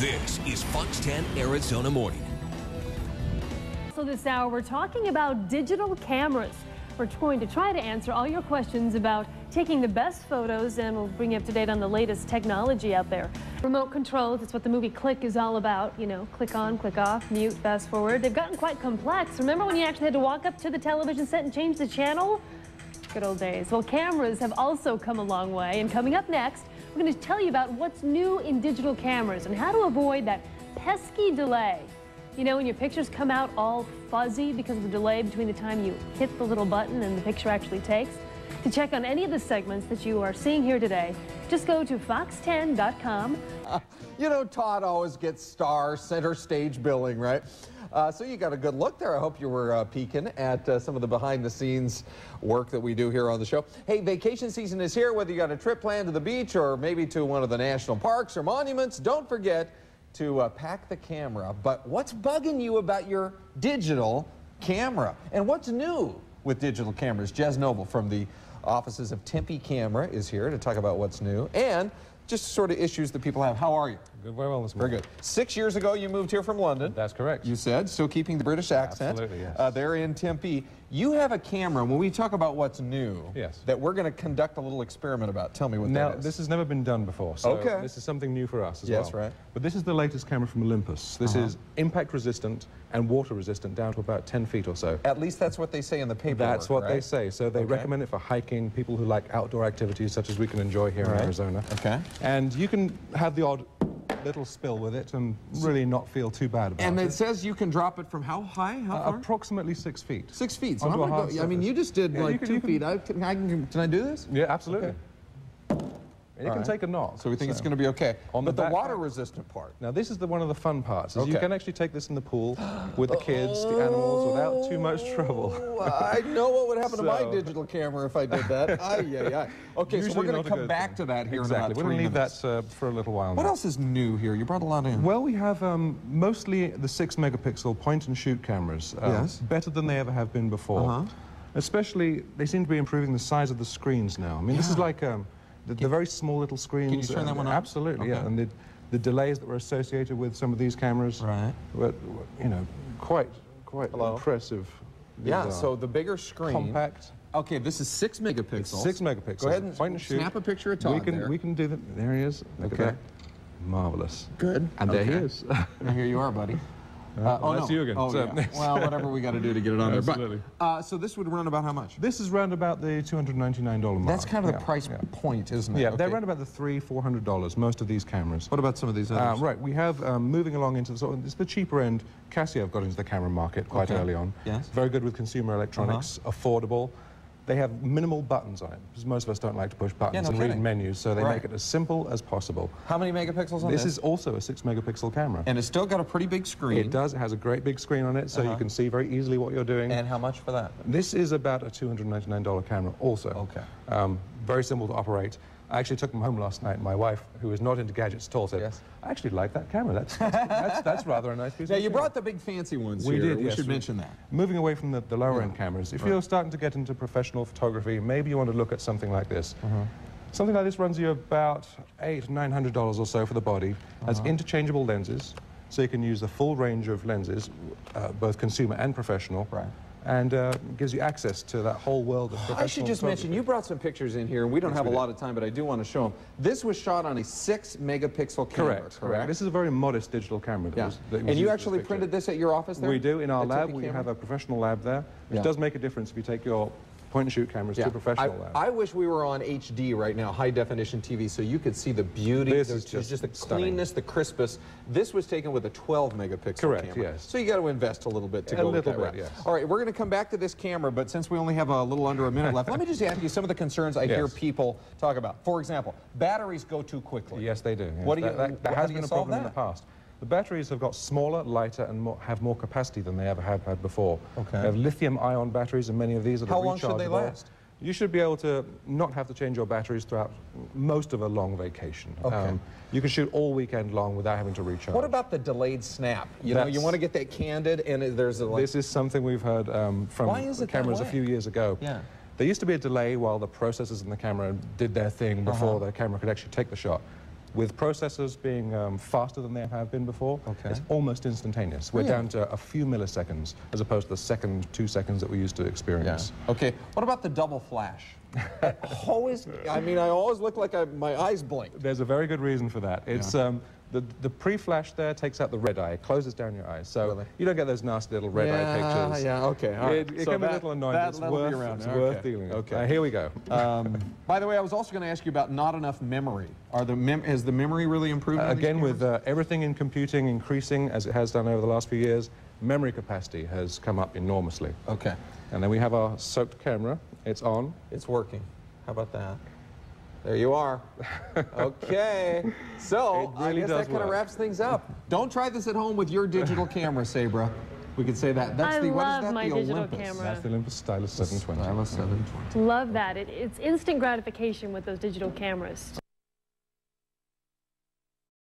This is Fox 10 Arizona Morning. So this hour, we're talking about digital cameras. We're going to try to answer all your questions about taking the best photos, and we'll bring you up to date on the latest technology out there. Remote control, that's what the movie Click is all about. You know, click on, click off, mute, fast forward. They've gotten quite complex. Remember when you actually had to walk up to the television set and change the channel? Good old days. Well, cameras have also come a long way, and coming up next, we're going to tell you about what's new in digital cameras and how to avoid that pesky delay. You know, when your pictures come out all fuzzy because of the delay between the time you hit the little button and the picture actually takes. To check on any of the segments that you are seeing here today, just go to fox10.com. You know, Todd always gets star center stage billing, right? So you got a good look there. I hope you were peeking at some of the behind-the-scenes work that we do here on the show. Hey, vacation season is here. Whether you got a trip planned to the beach or maybe to one of the national parks or monuments, don't forget to pack the camera. But what's bugging you about your digital camera? And what's new with digital cameras? Jez Noble from the offices of Tempe Camera is here to talk about what's new and just sort of issues that people have. How are you? Good, very well this morning. Very good. 6 years ago, you moved here from London. That's correct. You said, still keeping the British accent. Absolutely, yes. They're in Tempe. You have a camera, when we talk about what's new, yes, that we're going to conduct a little experiment about. Tell me what now, that is. This has never been done before, so this is something new for us as well. Yes, right. But this is the latest camera from Olympus. This is impact resistant and water resistant down to about 10 feet or so. At least that's what they say in the paperwork. That's what right? they say. So they recommend it for hiking, people who like outdoor activities such as we can enjoy here in Arizona. Okay. And you can have the odd little spill with it and really not feel too bad about it. And it says you can drop it from how high? How far? Approximately 6 feet. 6 feet. So I'm Onto a gonna hard go, I mean, you just did like 2 feet. Can I do this? Yeah, absolutely. Okay. And you can take a knot. So we think it's going to be okay. On but the back water-resistant part. Now, this is one of the fun parts. Is you can actually take this in the pool with the kids, the animals, without too much trouble. I know what would happen to my digital camera if I did that. Okay, Usually so we're going to come back to that here in about 3 minutes. We're going to leave that for a little while now. What else is new here? You brought a lot in. Well, we have mostly the 6-megapixel point-and-shoot cameras. Better than they ever have been before. Especially, they seem to be improving the size of the screens now. I mean, this is like the very small little screens. Can you turn that one on? Absolutely, yeah. And the delays that were associated with some of these cameras were, you know, quite impressive. Yeah, so the bigger screen. Compact. Okay, this is 6 megapixels. 6 megapixels. Go ahead and point and shoot. Snap a picture of Todd We can do that. There he is. Look at that. Marvelous. Good. And there he is. And here you are, buddy. Well, that's you again. Oh, yeah. Well, whatever we got to do to get it on there. Absolutely. But, so this would run about how much? This is round about the $299 mark. That's kind of the price point, isn't it? Yeah, they're around about the $300-400, most of these cameras. What about some of these others? Right, we have, moving along into it's the cheaper end. Casio got into the camera market quite early on. Yes. Very good with consumer electronics, affordable. They have minimal buttons on it, because most of us don't like to push buttons and read menus, so they make it as simple as possible. How many megapixels on this? This is also a 6-megapixel camera. And it's still got a pretty big screen. It does. It has a great big screen on it, so you can see very easily what you're doing. And how much for that? This is about a $299 camera also. Okay. Very simple to operate. I actually took them home last night. My wife, who is not into gadgets at all, said, I actually like that camera. That's rather a nice piece of Now, you brought the big fancy ones We here. did, We should mention that. Moving away from the lower-end cameras, if you're starting to get into professional photography, maybe you want to look at something like this. Something like this runs you about $800 to $900 or so for the body. Has interchangeable lenses, so you can use the full range of lenses, both consumer and professional. And gives you access to that whole world of professional I should just mention, you brought some pictures in here, and we don't have a lot of time, but I do want to show them. This was shot on a 6-megapixel camera, correct. This is a very modest digital camera. And you actually printed this at your office there? We do. In our lab, we have a professional lab there, which does make a difference if you take your point-and-shoot cameras to professional labs. I wish we were on HD right now, high-definition TV, so you could see the beauty. This is just the cleanness, the crispness. This was taken with a 12-megapixel camera. Yes. So you got to invest a little bit to go with that. Yes. All right, we're going to come back to this camera, but since we only have a little under a minute left, let me just ask you some of the concerns I hear people talk about. For example, batteries go too quickly. Yes, they do. Yes. What do you, that has been a problem in the past. The batteries have got smaller, lighter, and have more capacity than they ever have had before. They have lithium-ion batteries, and many of these are rechargeable. How long should they last? You should be able to not have to change your batteries throughout most of a long vacation. You can shoot all weekend long without having to recharge. What about the delayed snap? You know, you want to get that candid, and there's a... This is something we've heard from the cameras a few years ago. There used to be a delay while the processors in the camera did their thing before the camera could actually take the shot. With processors being faster than they have been before, it's almost instantaneous. We're down to a few milliseconds as opposed to the second, 2 seconds that we used to experience. Yeah. Okay, what about the double flash? I mean, I always look like my eyes blink. There's a very good reason for that. It's the pre-flash there takes out the red eye, closes down your eyes, so you don't get those nasty little red eye pictures. Yeah, okay. All right. It can be a little annoying, but it's worth dealing with. Okay, here we go. By the way, I was also going to ask you about not enough memory. Has the memory really improved? Again, with everything in computing increasing as it has done over the last few years, memory capacity has come up enormously. Okay. And then we have our soaked camera. It's on. It's working. How about that? There you are. Okay. So, It really I guess that kind of wraps things up. Don't try this at home with your digital camera, Sabra. We could say that. That's I what love is that? my The digital Olympus. camera. That's the Olympus Stylus 720. Stylus 720. Love that. It's instant gratification with those digital cameras.